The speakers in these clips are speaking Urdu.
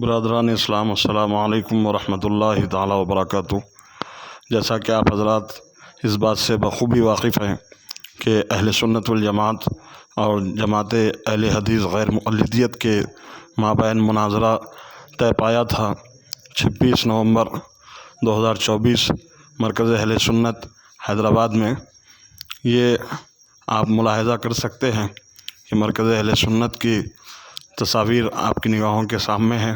برادران اسلام، السلام علیکم ورحمۃ اللہ تعالیٰ وبرکاتہ۔ جیسا کہ آپ حضرات اس بات سے بخوبی واقف ہیں کہ اہل سنت والجماعت اور جماعت اہل حدیث غیر مقلدیت کے مابین مناظرہ طے پایا تھا 26 نومبر 2024 مرکز اہل سنت حیدرآباد میں۔ یہ آپ ملاحظہ کر سکتے ہیں کہ مرکز اہل سنت کی تصاویر آپ کی نگاہوں کے سامنے ہیں۔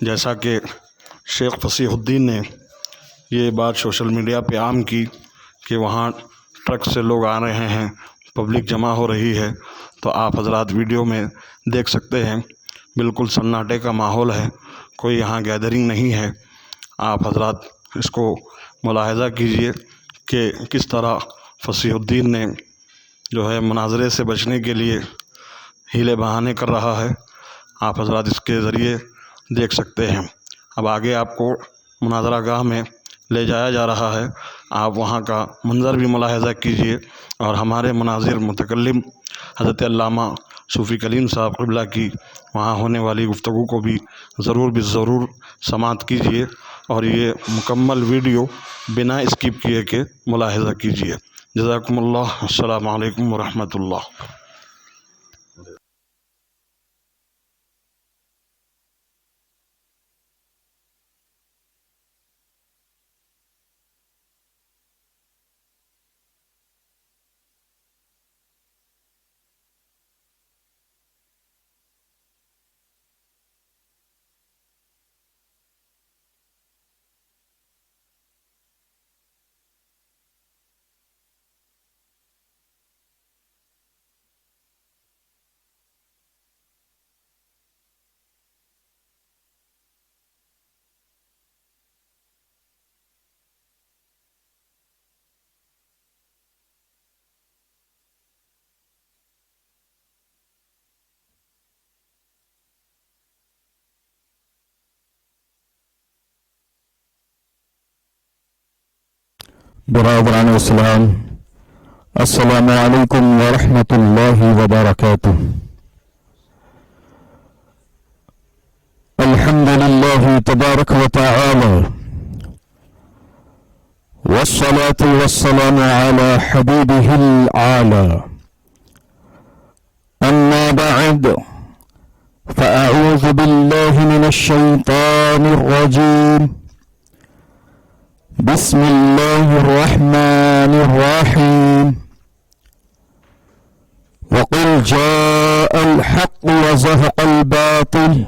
جیسا کہ شیخ فصیح الدین نے یہ بات سوشل میڈیا پہ عام کی کہ وہاں ٹرک سے لوگ آ رہے ہیں، پبلک جمع ہو رہی ہے، تو آپ حضرات ویڈیو میں دیکھ سکتے ہیں بالکل سناٹے کا ماحول ہے، کوئی یہاں گیدرنگ نہیں ہے۔ آپ حضرات اس کو ملاحظہ کیجئے کہ کس طرح فصیح الدین نے جو ہے مناظرے سے بچنے کے لیے ہیلے بہانے کر رہا ہے۔ آپ حضرات اس کے ذریعے دیکھ سکتے ہیں۔ اب آگے آپ کو مناظرہ گاہ میں لے جایا جا رہا ہے، آپ وہاں کا منظر بھی ملاحظہ کیجئے اور ہمارے مناظر متکلم حضرت علامہ صوفی کلیم صاحب قبلہ کی وہاں ہونے والی گفتگو کو بھی ضرور سماعت کیجئے اور یہ مکمل ویڈیو بنا اسکپ کیے کے ملاحظہ کیجئے۔ جزاکم اللہ، السلام علیکم ورحمۃ اللہ۔ برادران اسلام، السلام علیکم ورحمۃ اللہ وبرکاتہ۔ الحمد للہ تبارک و تعالی، والصلاة والسلام على حبیبہ العالی، اما بعد فاعوذ باللہ من الشیطان الرجیم، بسم اللہ الرحمن الرحیم، وقل جاء الحق وزهق الباطل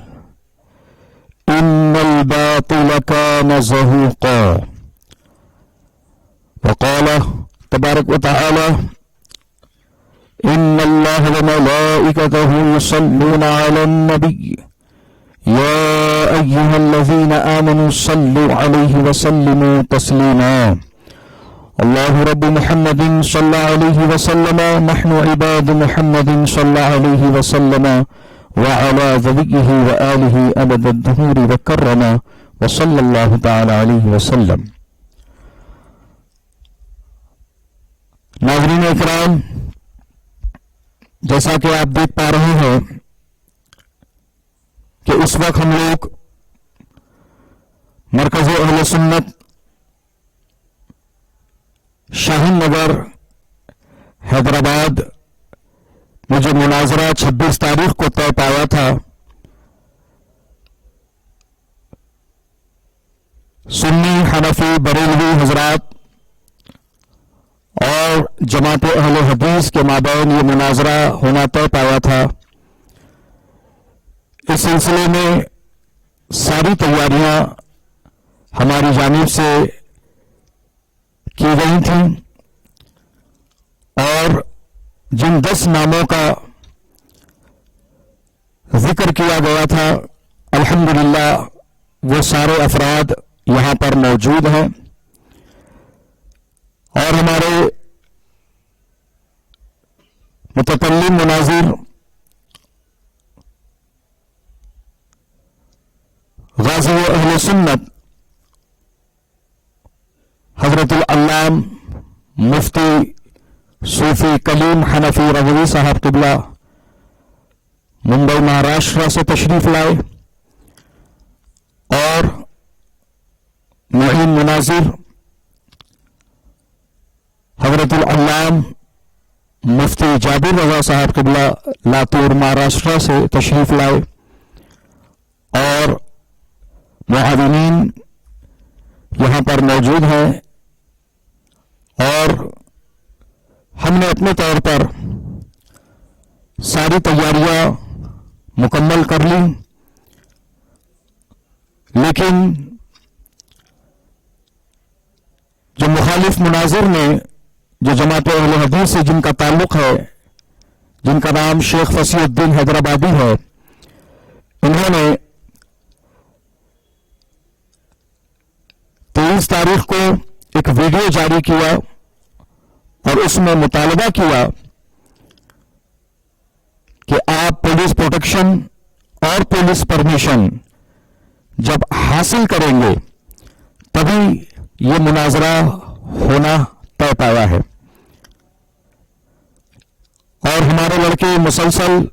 ان الباطل كان زهوقا، وقال تبارک وتعالى ان اللہ وملائکته يصلون على النبی يا أيها الذين آمنوا صلوا عليه وسلموا تسليما، الله رب محمد صلى عليه وسلم، نحن عباد محمد صلى عليه وسلم وعلى ذريته وآله أبد الدهور وكرم وصلى الله تعالى عليه وسلم۔ ناظرین اکرام، جیسا کہ آپ دیکھ پا رہے ہیں کہ اس وقت ہم لوگ مرکز اہل سنت شاہین نگر حیدرآباد میں جو مناظرہ 26 تاریخ کو طے پایا تھا، سنی حنفی بریلوی حضرات اور جماعت اہل حدیث کے مابین یہ مناظرہ ہونا طے پایا تھا۔ اس سلسلے میں ساری تیاریاں ہماری جانب سے کی گئی تھیں اور جن 10 ناموں کا ذکر کیا گیا تھا، الحمدللہ وہ سارے افراد یہاں پر موجود ہیں اور ہمارے متکلم مناظر غازی اہل سنت حضرت العلام مفتی صوفی کلیم حنفی رضوی صاحب قبلہ ممبئی مہاراشٹر سے تشریف لائے معین مناظر حضرت العلام مفتی جابر رضا صاحب قبلہ لاتور مہاراشٹر سے تشریف لائے اور معاونین یہاں پر موجود ہیں، اور ہم نے اپنے طور پر ساری تیاریاں مکمل کر لی، لیکن جو مخالف مناظر نے، جو جماعت اہل حدیث سے جن کا تعلق ہے، جن کا نام شیخ فصیح الدین حیدرآبادی ہے، انہوں نے 23 تاریخ کو ایک ویڈیو جاری کیا اور اس میں مطالبہ کیا کہ آپ پولیس پروٹیکشن اور پولیس پرمیشن جب حاصل کریں گے تبھی یہ مناظرہ ہونا طے پایا ہے، اور ہمارے لڑکے مسلسل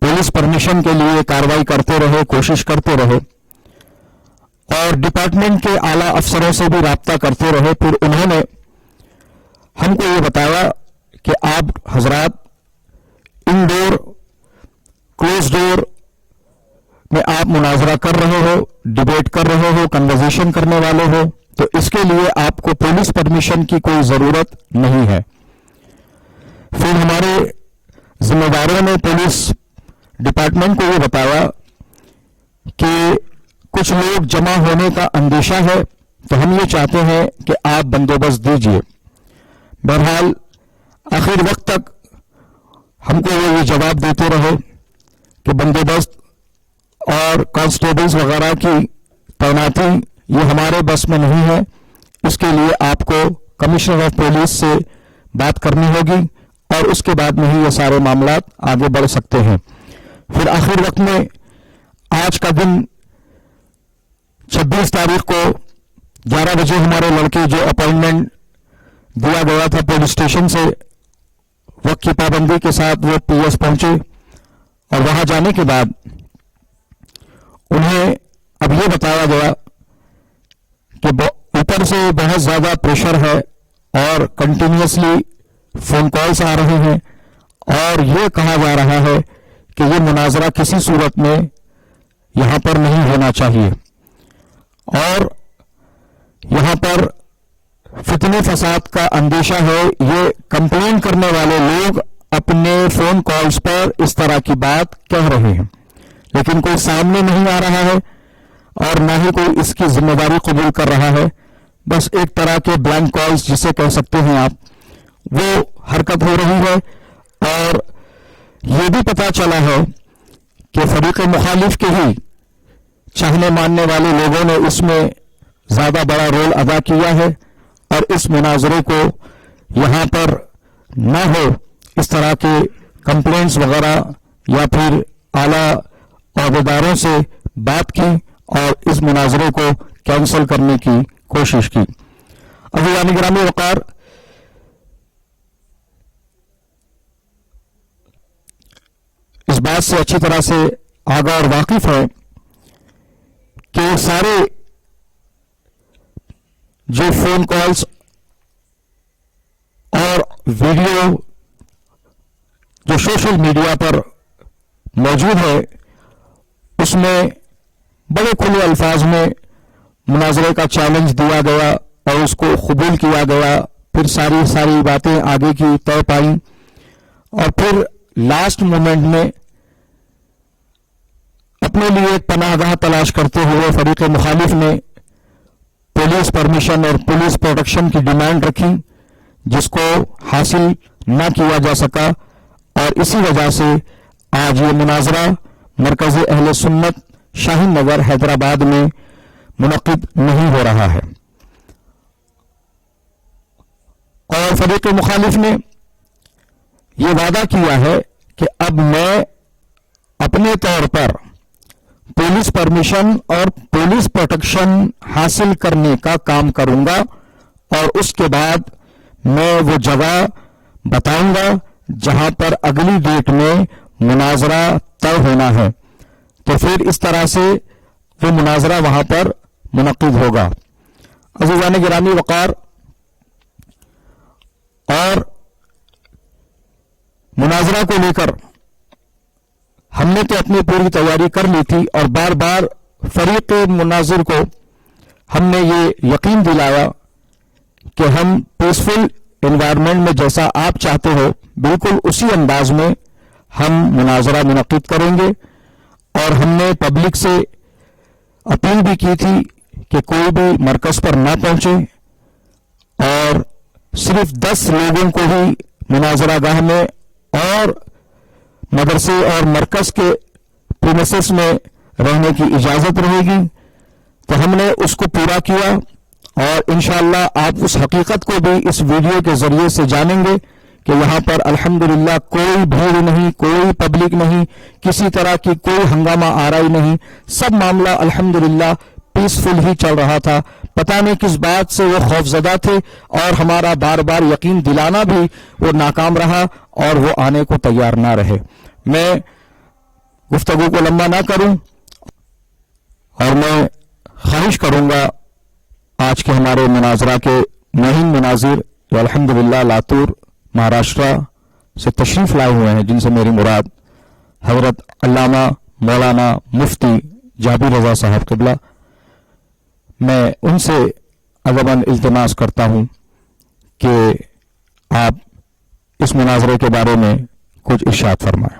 پولیس پرمیشن کے لیے کارروائی کرتے رہے، کوشش کرتے رہے، اور ڈپارٹمنٹ کے اعلیٰ افسروں سے بھی رابطہ کرتے رہے۔ پھر انہوں نے ہم کو یہ بتایا کہ آپ حضرات انڈور کلوز ڈور میں آپ مناظرہ کر رہے ہو، ڈیبیٹ کر رہے ہو، کنورزیشن کرنے والے ہو، تو اس کے لیے آپ کو پولیس پرمیشن کی کوئی ضرورت نہیں ہے۔ پھر ہمارے ذمہ داروں نے پولیس ڈپارٹمنٹ کو یہ بتایا کہ کچھ لوگ جمع ہونے کا اندیشہ ہے، تو ہم یہ چاہتے ہیں کہ آپ بندوبست دیجیے۔ بہرحال آخر وقت تک ہم کو یہ جواب دیتے رہے کہ بندوبست اور کانسٹیبلز وغیرہ کی تعیناتی یہ ہمارے بس میں نہیں ہے، اس کے لیے آپ کو کمشنر آف پولیس سے بات کرنی ہوگی اور اس کے بعد میں ہی یہ سارے معاملات آگے بڑھ سکتے ہیں۔ پھر آخر وقت میں آج کا دن 26 تاریخ کو 11 بجے ہمارے لڑکے جو اپائنٹمنٹ دیا گیا تھا پولیس اسٹیشن سے، وقت کی پابندی کے ساتھ وہ پی ایس پہنچے، اور وہاں جانے کے بعد انہیں اب یہ بتایا گیا کہ اوپر سے بہت زیادہ پریشر ہے اور کنٹینیوسلی فون کالز آ رہے ہیں، اور یہ کہا جا رہا ہے کہ یہ مناظرہ کسی صورت میں یہاں پر نہیں ہونا چاہیے، اور یہاں پر فتنے فساد کا اندیشہ ہے۔ یہ کمپلین کرنے والے لوگ اپنے فون کالز پر اس طرح کی بات کہہ رہے ہیں، لیکن کوئی سامنے نہیں آ رہا ہے اور نہ ہی کوئی اس کی ذمہ داری قبول کر رہا ہے۔ بس ایک طرح کے بلینک کالز جسے کہہ سکتے ہیں آپ، وہ حرکت ہو رہی ہے، اور یہ بھی پتہ چلا ہے کہ فریق مخالف کے ہی چاہنے ماننے والے لوگوں نے اس میں زیادہ بڑا رول ادا کیا ہے، اور اس مناظرے کو یہاں پر نہ ہو اس طرح کے کمپلینٹس وغیرہ یا پھر اعلیٰ عہدیداروں سے بات کی اور اس مناظرے کو کینسل کرنے کی کوشش کی۔ عزیزان گرامی وقار، اس بات سے اچھی طرح سے آگاہ اور واقف ہے کہ سارے جو فون کالز اور ویڈیو جو سوشل میڈیا پر موجود ہے، اس میں بڑے کھلے الفاظ میں مناظرے کا چیلنج دیا گیا اور اس کو قبول کیا گیا، پھر ساری باتیں آگے کی طے پائیں، اور پھر لاسٹ مومنٹ میں اپنے لیے ایک پناہ گاہ تلاش کرتے ہوئے فریق مخالف نے پولیس پرمیشن اور پولیس پروٹیکشن کی ڈیمانڈ رکھی، جس کو حاصل نہ کیا جا سکا، اور اسی وجہ سے آج یہ مناظرہ مرکز اہل سنت شاہین نگر حیدرآباد میں منعقد نہیں ہو رہا ہے۔ اور فریق مخالف نے یہ وعدہ کیا ہے کہ اب میں اپنے طور پر پولیس پرمیشن اور پولیس پروٹیکشن حاصل کرنے کا کام کروں گا، اور اس کے بعد میں وہ جگہ بتاؤں گا جہاں پر اگلی ڈیٹ میں مناظرہ طے ہونا ہے، تو پھر اس طرح سے وہ مناظرہ وہاں پر منعقد ہوگا۔ عزیزان گرامی وقار، اور مناظرہ کو لے کر ہم نے تو اپنی پوری تیاری کر لی تھی، اور بار بار فریق مناظر کو ہم نے یہ یقین دلایا کہ ہم پیسفل انوائرمنٹ میں جیسا آپ چاہتے ہو بالکل اسی انداز میں ہم مناظرہ منعقد کریں گے. اور ہم نے پبلک سے اپیل بھی کی تھی کہ کوئی بھی مرکز پر نہ پہنچے، اور صرف 10 لوگوں کو ہی مناظرہ گاہ میں اور مدرسے اور مرکز کے پریمیسز میں رہنے کی اجازت رہے گی. تو ہم نے اس کو پورا کیا، اور انشاءاللہ آپ اس حقیقت کو بھی اس ویڈیو کے ذریعے سے جانیں گے کہ یہاں پر الحمدللہ کوئی بھیڑ نہیں، کوئی پبلک نہیں، کسی طرح کی کوئی ہنگامہ آرائی نہیں، سب معاملہ الحمدللہ پیسفل ہی چل رہا تھا. پتہ نہیں کس بات سے وہ خوفزدہ تھے، اور ہمارا بار بار یقین دلانا بھی وہ ناکام رہا، اور وہ آنے کو تیار نہ رہے. میں گفتگو کو لمبا نہ کروں، اور میں خواہش کروں گا آج کے ہمارے مناظرہ کے مہم مناظر جو الحمدللہ لاتور مہاراشٹرا سے تشریف لائے ہوئے ہیں، جن سے میری مراد حضرت علامہ مولانا مفتی جابر رضا صاحب قبلہ، میں ان سے ادباً التماس کرتا ہوں کہ آپ اس مناظرے کے بارے میں کچھ ارشاد فرمائیں.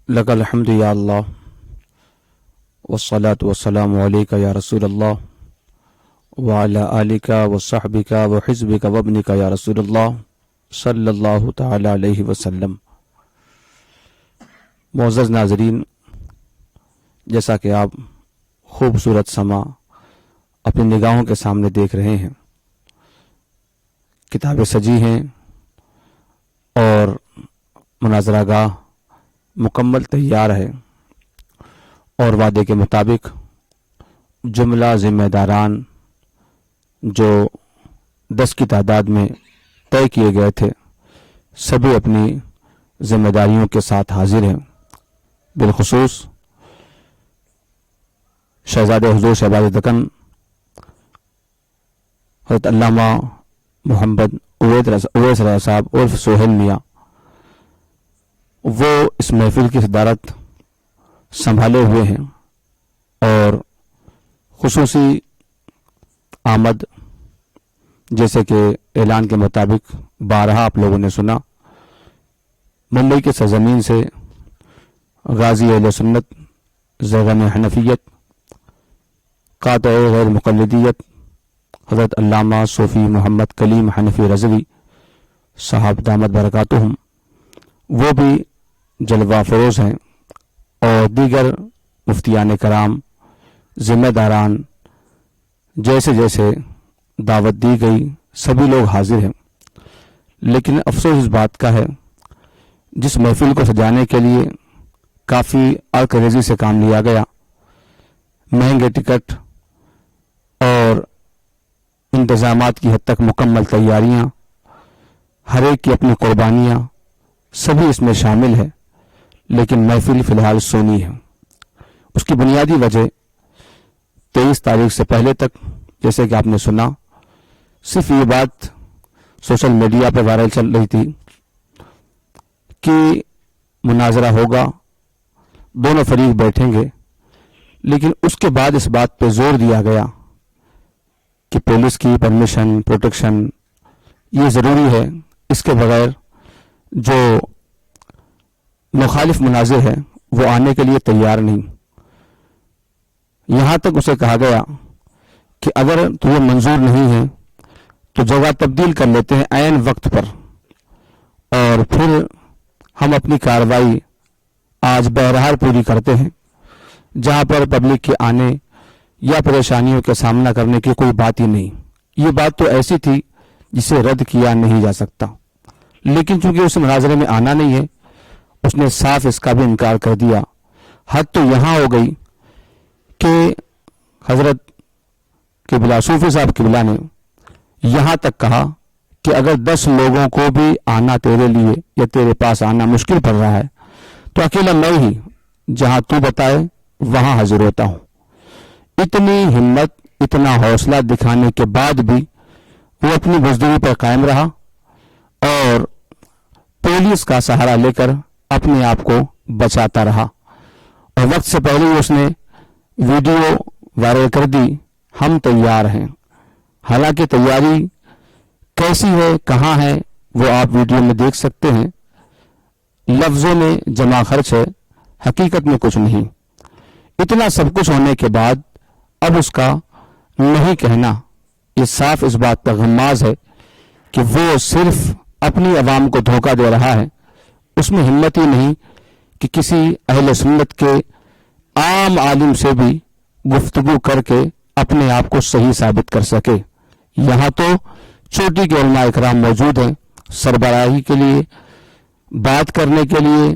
لک الحمد یا اللہ والصلاة والسلام علیک یا رسول اللہ وعلی آلک وصحبک وحزبک وابنک یا رسول اللہ صلی اللہ تعالی علیہ وسلم. معزز ناظرین، جیسا کہ آپ خوبصورت سما اپنی نگاہوں کے سامنے دیکھ رہے ہیں، کتابیں سجی ہیں اور مناظرہ گاہ مکمل تیار ہے، اور وعدے کے مطابق جملہ ذمہ داران جو 10 کی تعداد میں طے کیے گئے تھے سبھی اپنی ذمہ داریوں کے ساتھ حاضر ہیں. بالخصوص شہزادہ حضور شہباز دکن حضرت علامہ محمد اویس رضا صاحب عرف سہیل میاں، وہ اس محفل کی صدارت سنبھالے ہوئے ہیں، اور خصوصی آمد جیسے کہ اعلان کے مطابق بارہا آپ لوگوں نے سنا، ممبئی کے سرزمین سے غازی اہل سنت، زیغم حنفیت، قاطع غیر مقلدیت حضرت علامہ صوفی محمد کلیم حنفی رضوی صاحب دامت برکاتہم، وہ بھی جلوہ فروز ہیں، اور دیگر مفتیان کرام، ذمہ داران، جیسے جیسے دعوت دی گئی سبھی لوگ حاضر ہیں. لیکن افسوس اس بات کا ہے، جس محفل کو سجانے کے لیے کافی عرق سے کام لیا گیا، مہنگے ٹکٹ اور انتظامات کی حد تک مکمل تیاریاں، ہر ایک کی اپنی قربانیاں، سبھی اس میں شامل ہے، لیکن محفل فی الحال سونی ہے. اس کی بنیادی وجہ 23 تاریخ سے پہلے تک، جیسے کہ آپ نے سنا، صرف یہ بات سوشل میڈیا پہ وائرل چل رہی تھی کہ مناظرہ ہوگا، دونوں فریق بیٹھیں گے، لیکن اس کے بعد اس بات پہ زور دیا گیا کہ پولیس کی پرمیشن، پروٹیکشن یہ ضروری ہے، اس کے بغیر جو مخالف مناظر ہے وہ آنے کے لیے تیار نہیں. یہاں تک اسے کہا گیا کہ اگر تمہیں منظور نہیں ہے تو جگہ تبدیل کر لیتے ہیں عین وقت پر، اور پھر ہم اپنی کارروائی آج بہرحال پوری کرتے ہیں، جہاں پر پبلک کے آنے یا پریشانیوں کا سامنا کرنے کی کوئی بات ہی نہیں. یہ بات تو ایسی تھی جسے رد کیا نہیں جا سکتا، لیکن چونکہ اسے مناظرے میں آنا نہیں ہے، اس نے صاف اس کا بھی انکار کر دیا. حد تو یہاں ہو گئی کہ حضرت قبلہ صوفی صاحب قبلہ نے یہاں تک کہا کہ کہ اگر 10 لوگوں کو بھی آنا تیرے لیے یا تیرے پاس آنا مشکل پڑ رہا ہے تو اکیلا میں ہی جہاں تو بتائے وہاں حاضر ہوتا ہوں. اتنی ہمت، اتنا حوصلہ دکھانے کے بعد بھی وہ اپنی بزدلی پر قائم رہا اور پولیس کا سہارا لے کر اپنے آپ کو بچاتا رہا، اور وقت سے پہلے ہی اس نے ویڈیو وائرل کر دی. ہم تیار ہیں. حالانکہ تیاری کیسی ہے، کہاں ہے، وہ آپ ویڈیو میں دیکھ سکتے ہیں. لفظوں میں جمع خرچ ہے، حقیقت میں کچھ نہیں. اتنا سب کچھ ہونے کے بعد اب اس کا نہیں کہنا یہ صاف اس بات پر غماز ہے کہ وہ صرف اپنی عوام کو دھوکہ دے رہا ہے. اس میں ہمت ہی نہیں کہ کسی اہل سنت کے عام عالم سے بھی گفتگو کر کے اپنے آپ کو صحیح ثابت کر سکے. یہاں تو چوٹی کے علماء اکرام موجود ہیں سربراہی کے لیے، بات کرنے کے لیے،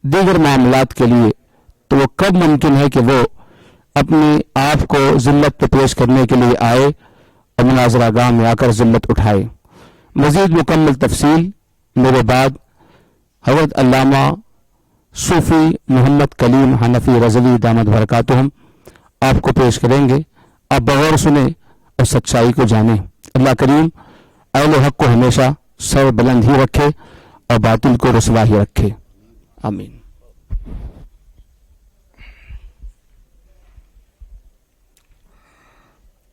دیگر معاملات کے لیے. تو وہ کب ممکن ہے کہ وہ اپنے آپ کو ذلت پہ پیش کرنے کے لیے آئے اور مناظرہ گاہ میں آ کر ذلت اٹھائے. مزید مکمل تفصیل میرے بعد حضرت علامہ صوفی محمد کلیم حنفی رضوی دامت برکاتہم آپ کو پیش کریں گے. آپ بغور سنیں اور سچائی کو جانیں. اللہ کریم اہل حق کو ہمیشہ سر بلند ہی رکھے اور باطل کو رسوا ہی رکھے. آمین.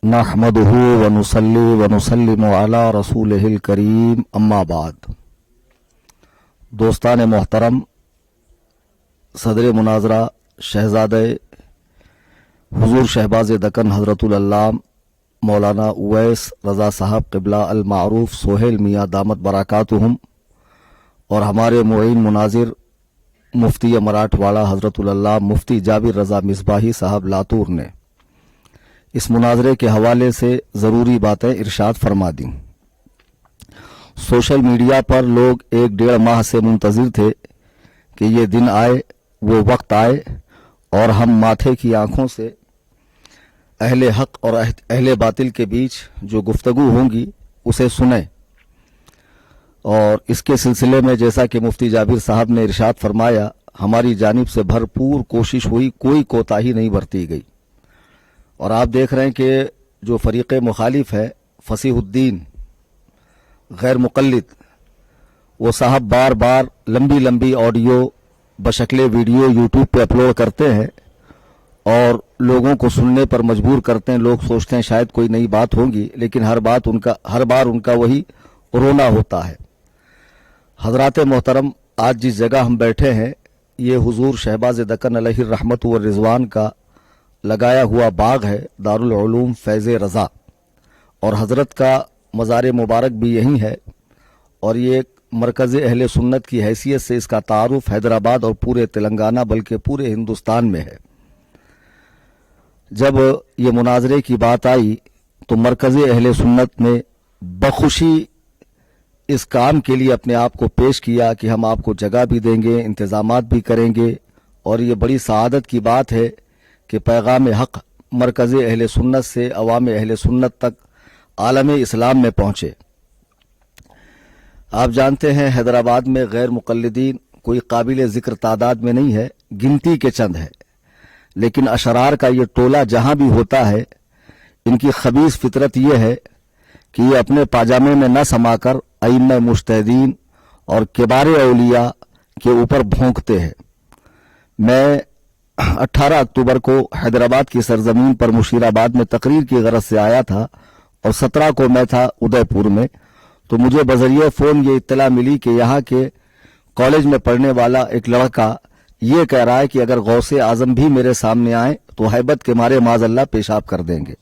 نحمده ونصلي ونسلم على رسوله الكريم اما بعد. دوستان محترم، صدر مناظرہ شہزادہ حضور شہباز دکن حضرت العلام مولانا اویس رضا صاحب قبلہ المعروف سہیل میاں دامت برکاتہم اور ہمارے معین مناظر مفتی مراٹھواڑہ حضرت العلام مفتی جابر رضا مصباحی صاحب لاتور نے اس مناظرے کے حوالے سے ضروری باتیں ارشاد فرما دیں. سوشل میڈیا پر لوگ 1-1.5 ماہ سے منتظر تھے کہ یہ دن آئے، وہ وقت آئے اور ہم ماتھے کی آنکھوں سے اہل حق اور اہل باطل کے بیچ جو گفتگو ہوں گی اسے سنیں. اور اس کے سلسلے میں جیسا کہ مفتی جابر صاحب نے ارشاد فرمایا، ہماری جانب سے بھرپور کوشش ہوئی، کوئی کوتاہی نہیں برتی گئی. اور آپ دیکھ رہے ہیں کہ جو فریق مخالف ہے فصیح الدین غیر مقلد، وہ صاحب بار بار لمبی لمبی آڈیو بشکل ویڈیو یوٹیوب پہ اپلوڈ کرتے ہیں اور لوگوں کو سننے پر مجبور کرتے ہیں. لوگ سوچتے ہیں شاید کوئی نئی بات ہوگی، لیکن ہر بار ان کا وہی رونا ہوتا ہے. حضرات محترم، آج جس جگہ ہم بیٹھے ہیں یہ حضور شہباز دکن علیہ الرحمت والرضوان کا لگایا ہوا باغ ہے، دارالعلوم فیض رضا، اور حضرت کا مزار مبارک بھی یہی ہے. اور یہ ایک مرکز اہل سنت کی حیثیت سے اس کا تعارف حیدرآباد اور پورے تلنگانہ بلکہ پورے ہندوستان میں ہے. جب یہ مناظرے کی بات آئی تو مرکز اہل سنت نے بخوشی اس کام کے لیے اپنے آپ کو پیش کیا کہ ہم آپ کو جگہ بھی دیں گے، انتظامات بھی کریں گے. اور یہ بڑی سعادت کی بات ہے کہ پیغام حق مرکز اہل سنت سے عوام اہل سنت تک عالم اسلام میں پہنچے. آپ جانتے ہیں حیدرآباد میں غیر مقلدین کوئی قابل ذکر تعداد میں نہیں ہے، گنتی کے چند ہے. لیکن اشرار کا یہ ٹولہ جہاں بھی ہوتا ہے، ان کی خبیث فطرت یہ ہے کہ یہ اپنے پاجامے میں نہ سما کر ائمہ مجتہدین اور کبار اولیاء کے اوپر بھونکتے ہیں. میں 18 اکتوبر کو حیدرآباد کی سرزمین پر مشیرآباد میں تقریر کی غرض سے آیا تھا اور 17 کو میں تھا ادے پور میں. تو مجھے بذریعہ فون یہ اطلاع ملی کہ یہاں کے کالج میں پڑھنے والا ایک لڑکا یہ کہہ رہا ہے کہ اگر غوث اعظم بھی میرے سامنے آئیں تو ہیبت کے مارے معاذ اللہ پیشاب کر دیں گے.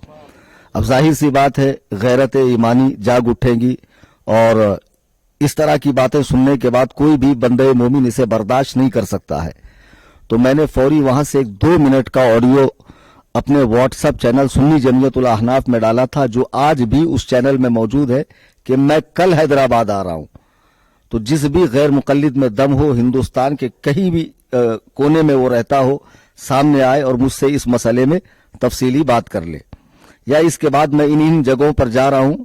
اب ظاہر سی بات ہے غیرت ایمانی جاگ اٹھیں گی، اور اس طرح کی باتیں سننے کے بعد کوئی بھی بندے مومن اسے برداشت نہیں کر سکتا ہے. تو میں نے فوری وہاں سے 2 منٹ کا آڈیو اپنے واٹس ایپ چینل سنی جمعیت الاحناف میں ڈالا تھا، جو آج بھی اس چینل میں موجود ہے کہ میں کل حیدرآباد آ رہا ہوں. تو جس بھی غیر مقلد میں دم ہو، ہندوستان کے کہیں بھی کونے میں وہ رہتا ہو، سامنے آئے اور مجھ سے اس مسئلے میں تفصیلی بات کر لے. یا اس کے بعد میں ان جگہوں پر جا رہا ہوں،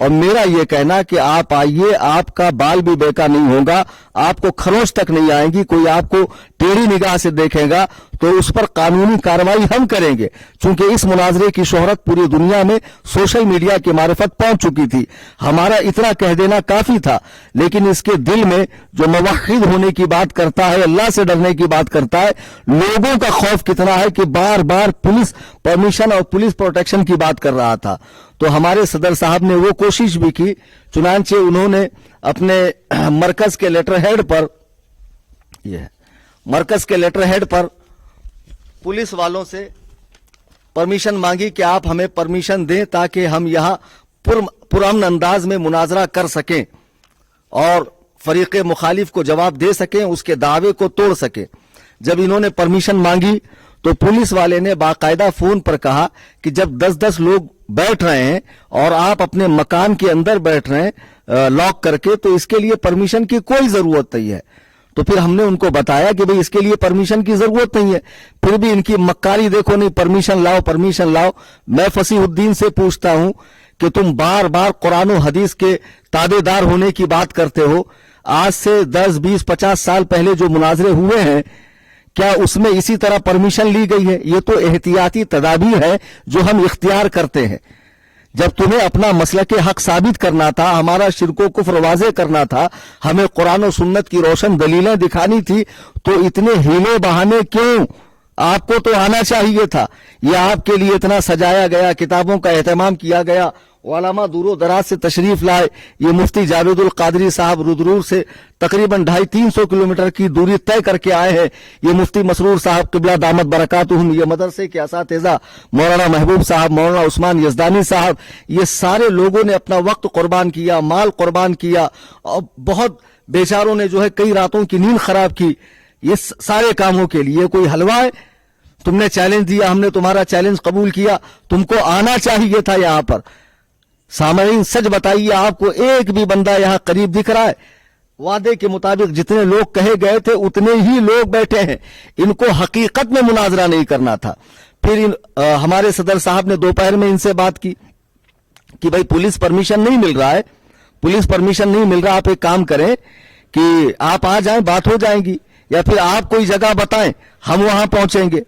اور میرا یہ کہنا کہ آپ آئیے, آپ کا بال بھی بیکا نہیں ہوگا, آپ کو خروش تک نہیں آئیں گی, کوئی آپ کو ٹیڑھی نگاہ سے دیکھے گا تو اس پر قانونی کارروائی ہم کریں گے, چونکہ اس مناظرے کی شہرت پوری دنیا میں سوشل میڈیا کی معرفت پہنچ چکی تھی. ہمارا اتنا کہہ دینا کافی تھا, لیکن اس کے دل میں جو موحد ہونے کی بات کرتا ہے, اللہ سے ڈرنے کی بات کرتا ہے, لوگوں کا خوف کتنا ہے کہ بار بار پولیس پرمیشن اور پولیس پروٹیکشن کی بات کر رہا تھا. تو ہمارے صدر صاحب نے وہ کوشش بھی کی, چنانچہ انہوں نے اپنے مرکز کے لیٹر ہیڈ پر پولیس والوں سے پرمیشن مانگی کہ آپ ہمیں پرمیشن دیں تاکہ ہم یہاں پرامن انداز میں مناظرہ کر سکیں اور فریق مخالف کو جواب دے سکیں, اس کے دعوے کو توڑ سکیں. جب انہوں نے پرمیشن مانگی تو پولیس والے نے باقاعدہ فون پر کہا کہ جب 10-10 لوگ بیٹھ رہے ہیں اور آپ اپنے مکان کے اندر بیٹھ رہے ہیں لاک کر کے, تو اس کے لیے پرمیشن کی کوئی ضرورت نہیں ہے. تو پھر ہم نے ان کو بتایا کہ بھئی اس کے لیے پرمیشن کی ضرورت نہیں ہے, پھر بھی ان کی مکاری دیکھو, نہیں پرمیشن لاؤ. میں فصیح الدین سے پوچھتا ہوں کہ تم بار بار قرآن و حدیث کے تابع دار ہونے کی بات کرتے ہو, آج سے 10, 20, 50 سال پہلے جو مناظرے ہوئے ہیں کیا اس میں اسی طرح پرمیشن لی گئی ہے؟ یہ تو احتیاطی تدابیر ہے جو ہم اختیار کرتے ہیں. جب تمہیں اپنا مسلک حق ثابت کرنا تھا, ہمارا شرک و کفر واضح کرنا تھا, ہمیں قرآن و سنت کی روشن دلیلیں دکھانی تھی, تو اتنے ہیلے بہانے کیوں؟ آپ کو تو آنا چاہیے تھا. یہ آپ کے لیے اتنا سجایا گیا, کتابوں کا اہتمام کیا گیا, علماء دور و دراز سے تشریف لائے. یہ مفتی جاوید القادری صاحب رودرور سے تقریباً 250-300 کلومیٹر کی دوری طے کر کے آئے ہیں. یہ مفتی مسرور صاحب قبلہ دامت برکاتہم, یہ مدرسے کے اساتذہ مولانا محبوب صاحب, مولانا عثمان یزدانی صاحب, یہ سارے لوگوں نے اپنا وقت قربان کیا, مال قربان کیا, اور بہت بیچاروں نے جو ہے کئی راتوں کی نیند خراب کی یہ سارے کاموں کے لیے. کوئی حلوہ ہے؟ تم نے چیلنج دیا, ہم نے تمہارا چیلنج قبول کیا, تم کو آنا چاہیے تھا یہاں پر. سامعین سچ بتائیے, آپ کو ایک بھی بندہ یہاں قریب دکھ رہا ہے؟ وعدے کے مطابق جتنے لوگ کہے گئے تھے اتنے ہی لوگ بیٹھے ہیں. ان کو حقیقت میں مناظرہ نہیں کرنا تھا. پھر ہمارے صدر صاحب نے دوپہر میں ان سے بات کی کہ بھائی پولیس پرمیشن نہیں مل رہا ہے, آپ ایک کام کریں کہ آپ آ جائیں, بات ہو جائیں گی, یا پھر آپ کوئی جگہ بتائیں, ہم وہاں پہنچیں گے.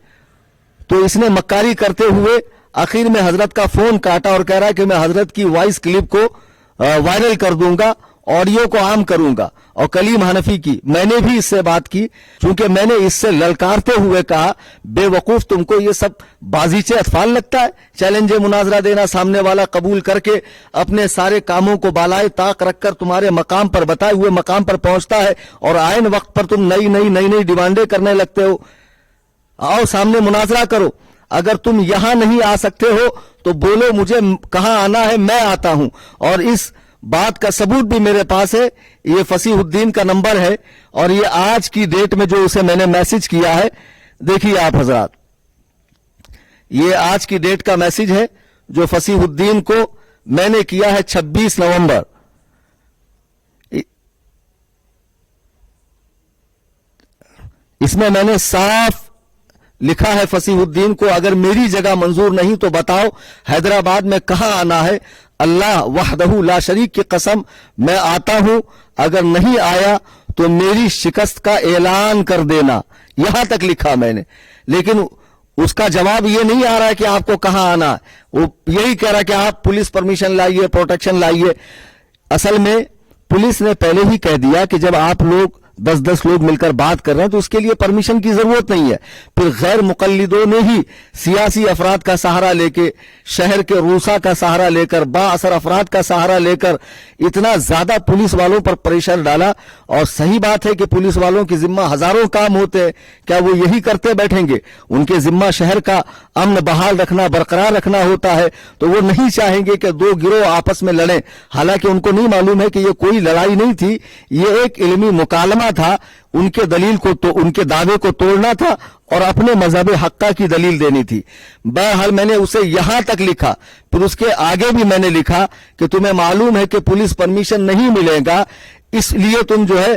تو اس نے مکاری کرتے ہوئے آخر میں حضرت کا فون کاٹا اور کہہ رہا ہے کہ میں حضرت کی وائس کلپ کو وائرل کر دوں گا, آڈیو کو عام کروں گا. اور کلیم حنفی کی میں نے بھی اس سے بات کی, چونکہ میں نے اس سے للکارتے ہوئے کہا بے وقوف, تم کو یہ سب بازیچے اطفال لگتا ہے؟ چیلنج مناظرہ دینا, سامنے والا قبول کر کے اپنے سارے کاموں کو بالائے طاق رکھ کر تمہارے مقام پر, بتائے ہوئے مقام پر پہنچتا ہے, اور عین وقت پر تم نئی ڈیمانڈیں کرنے لگتے ہو. آؤ سامنے مناظرہ کرو. اگر تم یہاں نہیں آ سکتے ہو تو بولو مجھے کہاں آنا ہے, میں آتا ہوں. اور اس بات کا ثبوت بھی میرے پاس ہے, یہ فصیح الدین کا نمبر ہے, اور یہ آج کی ڈیٹ میں جو اسے میں نے میسج کیا ہے, دیکھیے آپ حضرات, یہ آج کی ڈیٹ کا میسج ہے جو فصیح الدین کو میں نے کیا ہے 26 نومبر. اس میں میں نے صاف لکھا ہے فصیح الدین کو, اگر میری جگہ منظور نہیں تو بتاؤ حیدرآباد میں کہاں آنا ہے, اللہ وحدہ لا شریک کی قسم میں آتا ہوں, اگر نہیں آیا تو میری شکست کا اعلان کر دینا. یہاں تک لکھا میں نے, لیکن اس کا جواب یہ نہیں آ رہا ہے کہ آپ کو کہاں آنا ہے, وہ یہی کہہ رہا ہے کہ آپ پولیس پرمیشن لائیے, پروٹیکشن لائیے. اصل میں پولیس نے پہلے ہی کہہ دیا کہ جب آپ لوگ 10-10 لوگ مل کر بات کر رہے ہیں تو اس کے لیے پرمیشن کی ضرورت نہیں ہے. پھر غیر مقلدوں نے ہی سیاسی افراد کا سہارا لے کے, شہر کے روسا کا سہارا لے کر, با اثر افراد کا سہارا لے کر اتنا زیادہ پولیس والوں پر پریشر ڈالا. اور صحیح بات ہے کہ پولیس والوں کے ذمہ ہزاروں کام ہوتے ہیں, کیا وہ یہی کرتے بیٹھیں گے؟ ان کے ذمہ شہر کا امن بحال رکھنا, برقرار رکھنا ہوتا ہے. تو وہ نہیں چاہیں گے کہ دو گروہ آپس میں لڑیں, حالانکہ ان کو نہیں معلوم ہے کہ یہ کوئی لڑائی نہیں تھی, یہ ایک علمی مکالمہ تھا. ان کے دلیل کو تو ان کے دعوے کو توڑنا تھا اور اپنے مذہب حقہ کی دلیل دینی تھی. بہرحال میں نے اسے یہاں تک لکھا, پھر اس کے آگے بھی میں نے لکھا کہ تمہیں معلوم ہے کہ پولیس پرمیشن نہیں ملے گا, اس لیے تم جو ہے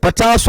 50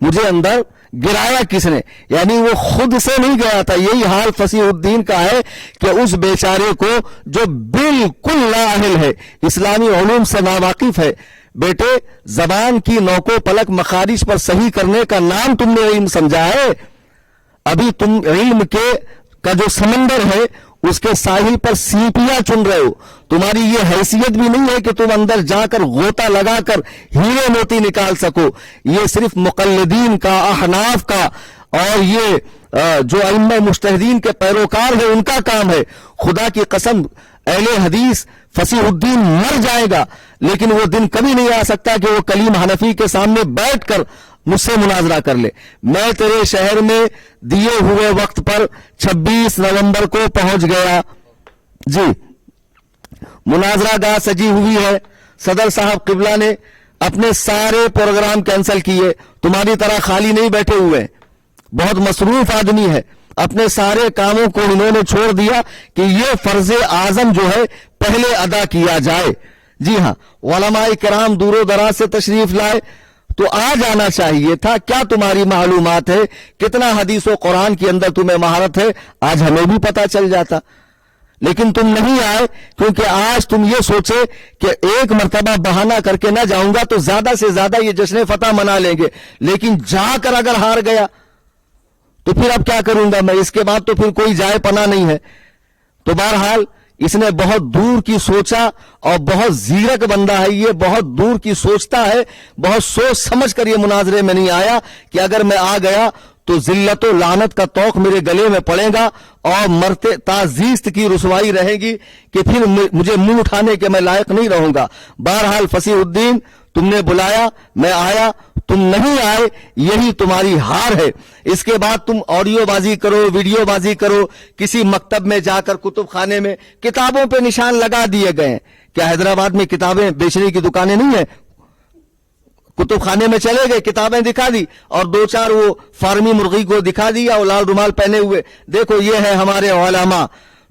مجھے اندر گرایا کس نے؟ یعنی وہ خود سے نہیں گیا تھا. یہی حال فصیح الدین کا ہے کہ اس بیچارے کو جو بالکل لااہل ہے, اسلامی علوم سے ناواقف ہے, بیٹے زبان کی نوکو پلک مخارج پر صحیح کرنے کا نام تم نے علم سمجھا ہے. ابھی تم علم کا جو سمندر ہے اس کے ساحل پر سیپیاں چن رہے ہو. تمہاری یہ حیثیت بھی نہیں ہے کہ تم اندر جا کر غوطہ لگا کر ہیرے موتی نکال سکو. یہ صرف مقلدین کا, احناف کا اور یہ جو ائمہ مجتہدین کے پیروکار ہیں ان کا کام ہے. خدا کی قسم اہل حدیث فصیح الدین مر جائے گا, لیکن وہ دن کبھی نہیں آ سکتا کہ وہ کلیم حنفی کے سامنے بیٹھ کر مجھ سے مناظرہ کر لے. میں تیرے شہر میں دیے ہوئے وقت پر 26 نومبر کو پہنچ گیا. جی, مناظرہ گاہ سجی ہوئی ہے. صدر صاحب قبلہ نے اپنے سارے پروگرام کینسل کیے. تمہاری طرح خالی نہیں بیٹھے ہوئے, بہت مصروف آدمی ہے. اپنے سارے کاموں کو انہوں نے چھوڑ دیا کہ یہ فرض اعظم جو ہے پہلے ادا کیا جائے. جی ہاں, علماء کرام دور و دراز سے تشریف لائے تو آ جانا چاہیے تھا. کیا تمہاری معلومات ہے, کتنا حدیث و قرآن کے اندر تمہیں مہارت ہے, آج ہمیں بھی پتا چل جاتا. لیکن تم نہیں آئے کیونکہ آج تم یہ سوچے کہ ایک مرتبہ بہانہ کر کے نہ جاؤں گا تو زیادہ سے زیادہ یہ جشن فتح منا لیں گے. لیکن جا کر اگر ہار گیا تو پھر اب کیا کروں گا میں, اس کے بعد تو پھر کوئی جائے پناہ نہیں ہے. تو بہرحال اس نے بہت دور کی سوچا اور بہت زیرک بندہ ہے یہ, بہت دور کی سوچتا ہے, بہت سوچ سمجھ کر یہ مناظرے میں نہیں آیا کہ اگر میں آ گیا تو ذلت و لعنت کا طوق میرے گلے میں پڑے گا اور مرتے تعزیست کی رسوائی رہے گی کہ پھر مجھے منہ اٹھانے کے میں لائق نہیں رہوں گا. بہرحال فصیح الدین تم نے بلایا, میں آیا, تم نہیں آئے, یہی تمہاری ہار ہے. اس کے بعد تم آڈیو بازی کرو, ویڈیو بازی کرو, کسی مکتب میں جا کر کتب خانے میں کتابوں پہ نشان لگا دیے گئے ہیں. کیا حیدرآباد میں کتابیں بیچنے کی دکانیں نہیں ہیں؟ کتب خانے میں چلے گئے, کتابیں دکھا دی اور دو چار وہ فارمی مرغی کو دکھا دیا اور لال رومال پہنے ہوئے, دیکھو یہ ہے ہمارے علماء.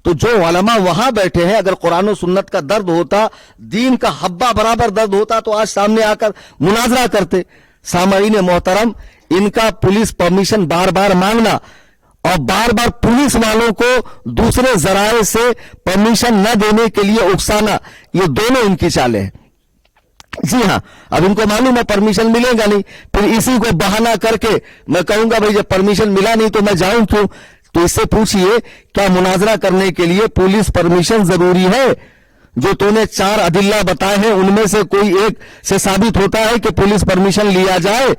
تو جو علماء وہاں بیٹھے ہیں, اگر قرآن و سنت کا درد ہوتا, دین کا حبہ برابر درد ہوتا تو آج سامنے آ کر مناظرہ کرتے. سامعین محترم, ان کا پولیس پرمیشن بار بار مانگنا اور بار بار پولیس والوں کو دوسرے ذرائع سے پرمیشن نہ دینے کے لیے اکسانا, یہ دونوں ان کی چالیں ہیں. جی ہاں, اب ان کو معلوم ہے پرمیشن ملے گا نہیں, پھر اسی کو بہانہ کر کے میں کہوں گا بھائی جب پرمیشن ملا نہیں تو میں جاؤں کیوں. تو اس سے پوچھئے کیا مناظرہ کرنے کے لیے پولیس پرمیشن ضروری ہے؟ جو تو نے 4 ادلہ بتائے ہیں ان میں سے کوئی ایک سے ثابت ہوتا ہے کہ پولیس پرمیشن لیا جائے؟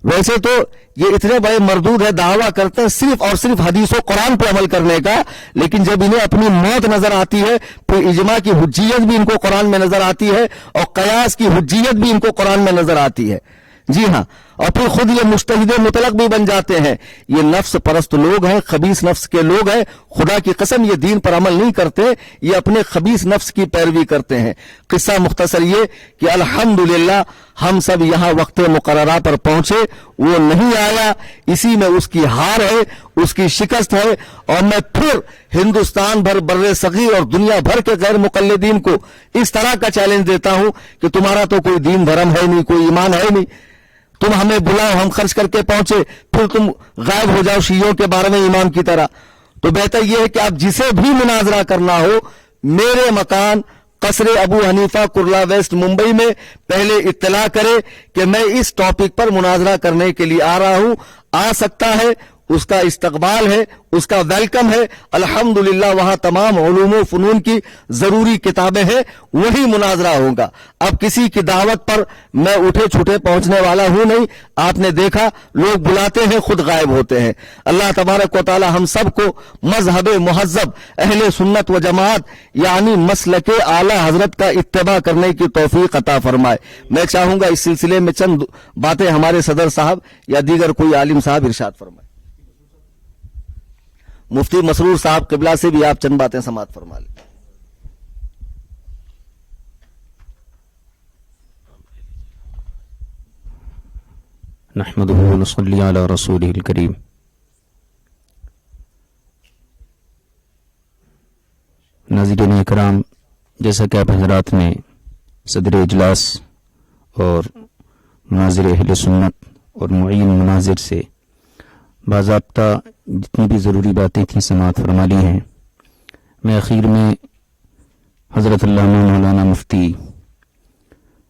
ویسے تو یہ اتنے بڑے مردود ہے, دعویٰ کرتے ہیں صرف اور صرف حدیث و قرآن پہ عمل کرنے کا, لیکن جب انہیں اپنی موت نظر آتی ہے پھر اجماع کی حجیت بھی ان کو قرآن میں نظر آتی ہے اور قیاس کی حجیت بھی ان کو قرآن میں نظر آتی ہے. جی ہاں, اور پھر خود یہ مجتہد مطلق بھی بن جاتے ہیں. یہ نفس پرست لوگ ہیں, خبیث نفس کے لوگ ہیں. خدا کی قسم یہ دین پر عمل نہیں کرتے, یہ اپنے خبیث نفس کی پیروی کرتے ہیں. قصہ مختصر یہ کہ الحمدللہ ہم سب یہاں وقت مقررہ پر پہنچے, وہ نہیں آیا, اسی میں اس کی ہار ہے, اس کی شکست ہے. اور میں پھر ہندوستان بھر, بر صغیر اور دنیا بھر کے غیر مقلدین کو اس طرح کا چیلنج دیتا ہوں کہ تمہارا تو کوئی دین دھرم ہے نہیں, کوئی ایمان ہے نہیں. تم ہمیں بلاؤ, ہم خرچ کر کے پہنچے, پھر تم غائب ہو جاؤ شیعوں کے بارے میں امام کی طرح. تو بہتر یہ ہے کہ آپ جسے بھی مناظرہ کرنا ہو, میرے مکان قصر ابو حنیفہ کرلا ویسٹ ممبئی میں پہلے اطلاع کرے کہ میں اس ٹاپک پر مناظرہ کرنے کے لیے آ رہا ہوں. آ سکتا ہے, اس کا استقبال ہے, اس کا ویلکم ہے. الحمدللہ وہاں تمام علوم و فنون کی ضروری کتابیں ہیں, وہی مناظرہ ہوگا. اب کسی کی دعوت پر میں اٹھے چھوٹے پہنچنے والا ہوں نہیں. آپ نے دیکھا لوگ بلاتے ہیں خود غائب ہوتے ہیں. اللہ تبارک و تعالی ہم سب کو مذہب مہذب اہل سنت و جماعت یعنی مسلک اعلی حضرت کا اتباع کرنے کی توفیق عطا فرمائے. میں چاہوں گا اس سلسلے میں چند باتیں ہمارے صدر صاحب یا دیگر کوئی عالم صاحب ارشاد فرمائے. مفتی مسرور صاحب قبلہ سے بھی آپ چند باتیں سماعت فرما لیں. نحمدہ و نصلی علی رسولہ الکریم. ناظرین اکرام, جیسا کہ آپ حضرات نے صدر اجلاس اور مناظر اہل سنت اور معین مناظر سے باضابطہ جتنی بھی ضروری باتیں تھیں سماعت فرما لی ہیں. میں اخیر میں حضرت علامہ مولانا مفتی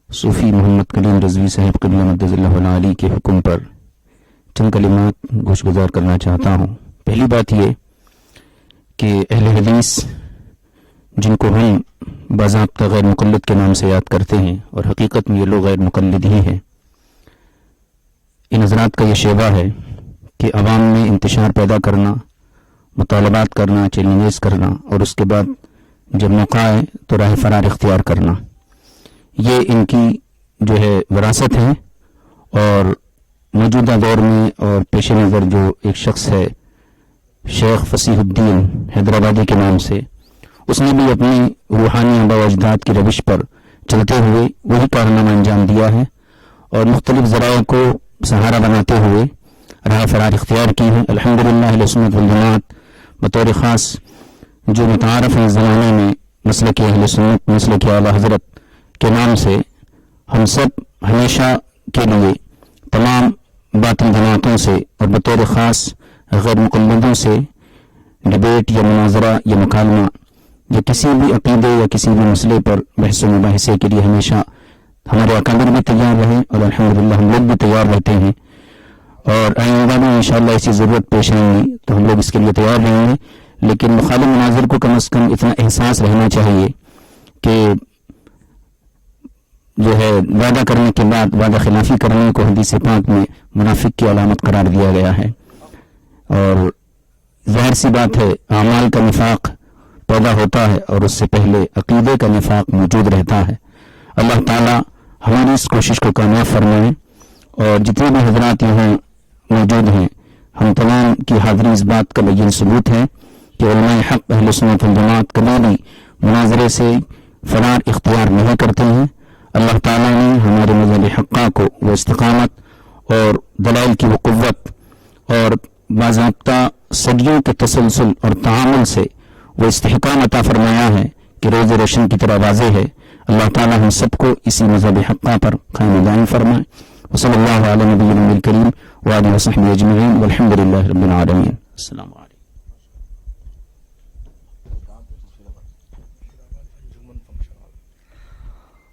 صوفی محمد کلیم رضوی صاحب قبلہ مدد اللہ علی کے حکم پر چند کلمات گوش گزار کرنا چاہتا ہوں. پہلی بات یہ کہ اہل حدیث جن کو ہم باضابطہ غیر مقلد کے نام سے یاد کرتے ہیں اور حقیقت میں یہ لوگ غیر مقلد ہی ہیں، ان حضرات کا یہ شیوا ہے کہ عوام میں انتشار پیدا کرنا، مطالبات کرنا، چیلنجز کرنا، اور اس کے بعد جب موقع آئے تو راہ فرار اختیار کرنا. یہ ان کی جو ہے وراثت ہے. اور موجودہ دور میں اور پیش نظر جو ایک شخص ہے شیخ فصیح الدین حیدرآبادی کے نام سے، اس نے بھی اپنی روحانی آباء و اجداد کی روش پر چلتے ہوئے وہی کارنامہ انجام دیا ہے اور مختلف ذرائع کو سہارا بناتے ہوئے راہ فرار اختیار کی ہے. الحمدللہ اہل سنت والجماعت بطور خاص جو متعارف ہیں زمانے میں مسلک اہل سنت، مسلک اعلیٰ حضرت کے نام سے، ہم سب ہمیشہ کے لیے تمام باطل جماعتوں سے اور بطور خاص غیر مقلدوں سے ڈبیٹ یا مناظرہ یا مکالمہ یا کسی بھی عقیدے یا کسی بھی مسئلے پر بحث و مباحثے کے لیے ہمیشہ ہمارے اکابر بھی تیار رہے اور الحمدللہ ہم لوگ بھی تیار رہتے ہیں. اور آئندہ میں انشاءاللہ ایسی ضرورت پیش آئیں گی تو ہم لوگ اس کے لیے تیار رہیں گے. لیکن مخالف مناظر کو کم از کم اتنا احساس رہنا چاہیے کہ جو ہے وعدہ کرنے کے بعد وعدہ خلافی کرنے کو حدیث پاک میں منافق کی علامت قرار دیا گیا ہے. اور ظاہر سی بات ہے اعمال کا نفاق پیدا ہوتا ہے اور اس سے پہلے عقیدے کا نفاق موجود رہتا ہے. اللہ تعالی ہماری اس کوشش کو کامیاب فرمائے. اور جتنے بھی حضرات یہاں موجود ہیں ہم تمام کی حاضری اس بات کا بین ثبوت ہے کہ علماء حق اہل سنت والجماعت کبھی بھی مناظرے سے فرار اختیار نہیں کرتے ہیں. اللہ تعالیٰ نے ہمارے مذہب حقہ کو وہ استقامت اور دلائل کی وہ قوت اور باضابطہ صدیوں کے تسلسل اور تعامل سے وہ استحکام عطا فرمایا ہے کہ روز روشن کی طرح واضح ہے. اللہ تعالیٰ ہم سب کو اسی مذہب حقہ پر قائم دائم فرمائے. وصلی اللہ علی نبی الکریم وآلہ وصحبہ اجمعین والحمد للہ رب العالمین. السلام علیکم.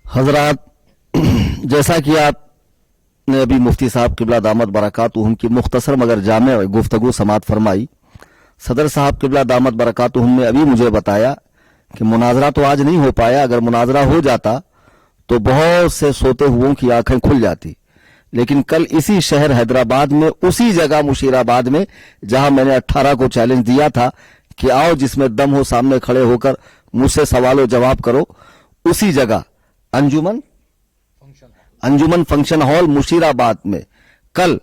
حضرات، جیسا کہ آپ نے ابھی مفتی صاحب قبلہ دامت برکاتہم کی مختصر مگر جامع گفتگو سماعت فرمائی. صدر صاحب قبلہ دامت برکاتہم نے ابھی مجھے بتایا کہ مناظرہ تو آج نہیں ہو پایا، اگر مناظرہ ہو جاتا تو بہت سے سوتے ہوئوں کی آنکھیں کھل جاتی. لیکن کل اسی شہر حیدرآباد میں، اسی جگہ مشیر آباد میں جہاں میں نے 18 کو چیلنج دیا تھا کہ آؤ جس میں دم ہو سامنے کھڑے ہو کر مجھ سے سوال و جواب کرو، اسی جگہ انجمن فنکشن ہال مشیر آباد میں کل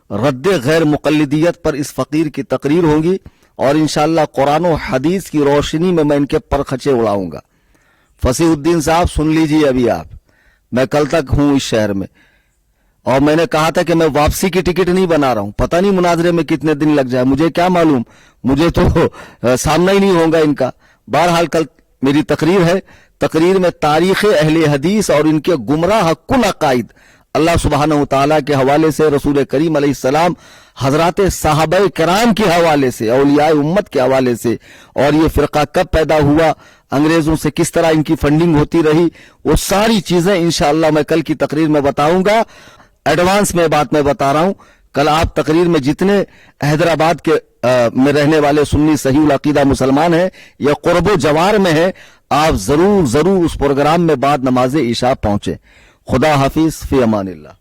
رد غیر مقلدیت پر اس فقیر کی تقریر ہوگی اور انشاءاللہ قرآن و حدیث کی روشنی میں ان کے پرخچے اڑاؤں گا. فصیح الدین صاحب سن لیجئے، ابھی میں کل تک ہوں اس شہر میں اور میں نے کہا تھا کہ میں واپسی کی ٹکٹ نہیں بنا رہا ہوں. پتہ نہیں مناظرے میں کتنے دن لگ جائے، مجھے کیا معلوم، مجھے تو سامنا ہی نہیں ہوگا ان کا. بہرحال کل میری تقریر ہے. تقریر میں تاریخ اہل حدیث اور ان کے گمراہ کل عقائد اللہ سبحانہ وتعالی کے حوالے سے، رسول کریم علیہ السلام، حضرات صحابہ کرام کے حوالے سے، اولیاء امت کے حوالے سے، اور یہ فرقہ کب پیدا ہوا، انگریزوں سے کس طرح ان کی فنڈنگ ہوتی رہی، وہ ساری چیزیں انشاءاللہ میں کل کی تقریر میں بتاؤں گا. ایڈوانس میں بات میں بتا رہا ہوں، کل آپ تقریر میں جتنے حیدرآباد کے میں رہنے والے سنی صحیح العقیدہ مسلمان ہیں یا قرب و جوار میں ہیں، آپ ضرور اس پروگرام میں بعد نماز عشاء پہنچیں. خدا حافظ، فی امان اللہ.